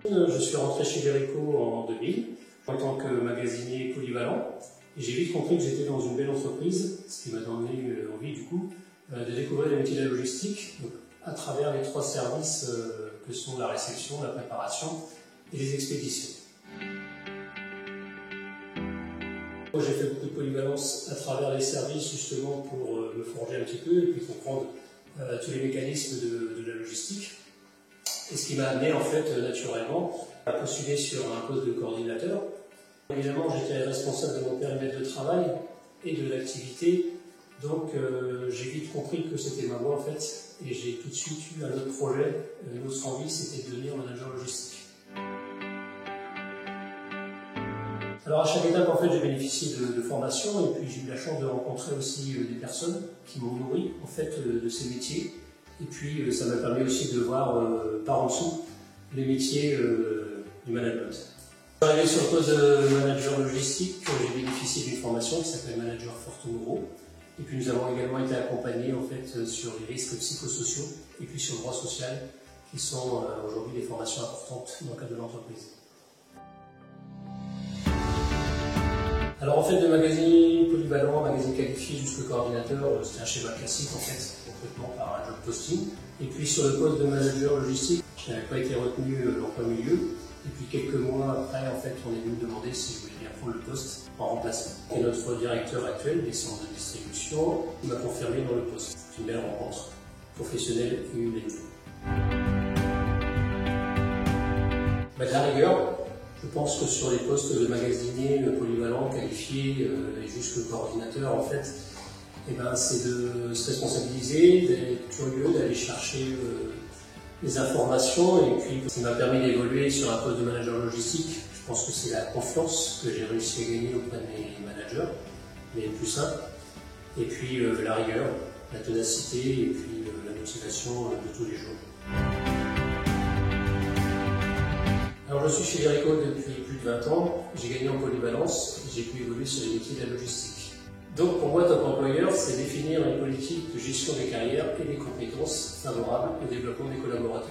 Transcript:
Je suis rentré chez Verico en 2000 en tant que magasinier polyvalent et j'ai vite compris que j'étais dans une belle entreprise, ce qui m'a donné envie du coup de découvrir les métiers de la logistique donc, à travers les 3 services que sont la réception, la préparation et les expéditions. J'ai fait beaucoup de polyvalence à travers les services justement pour me forger un petit peu et puis comprendre tous les mécanismes de la logistique. Et ce qui m'a amené en fait naturellement à postuler sur un poste de coordinateur. Évidemment, j'étais responsable de mon périmètre de travail et de l'activité, donc j'ai vite compris que c'était ma voie en fait, et j'ai tout de suite eu un autre projet, une autre envie, c'était de devenir manager logistique. Alors à chaque étape, en fait, j'ai bénéficié de formation et puis j'ai eu la chance de rencontrer aussi des personnes qui m'ont nourri en fait de ces métiers. Et puis ça m'a permis aussi de voir par en dessous les métiers du management. Arrivé sur le poste de manager logistique, j'ai bénéficié d'une formation qui s'appelle Manager Fortunuro. Et puis nous avons également été accompagnés en fait sur les risques psychosociaux et puis sur le droit social, qui sont aujourd'hui des formations importantes dans le cadre de l'entreprise. Alors en fait, de magasinier polyvalent, magasinier qualifié jusqu'au coordinateur, c'est un schéma classique en fait, recrutement par un job posting. Et puis sur le poste de manager logistique, je n'avais pas été retenu en plein milieu. Et puis quelques mois après, en fait, on est venu me demander si je voulais bien prendre le poste en remplacement. Et notre directeur actuel des centres de distribution m'a confirmé dans le poste. C'est une belle rencontre professionnelle et humaine. De la rigueur. Je pense que sur les postes de magasinier polyvalent, qualifié et jusque coordinateur, en fait, c'est de se responsabiliser, d'être curieux, d'aller chercher les informations. Et puis, ce qui m'a permis d'évoluer sur un poste de manager logistique, je pense que c'est la confiance que j'ai réussi à gagner auprès de mes managers, mais plus simple. Et puis la rigueur, la ténacité et puis la motivation de tous les jours. Alors je suis chez Verico depuis plus de 20 ans, j'ai gagné en polyvalence et j'ai pu évoluer sur les métiers de la logistique. Donc pour moi, top employeur, c'est définir une politique de gestion des carrières et des compétences favorables au développement des collaborateurs.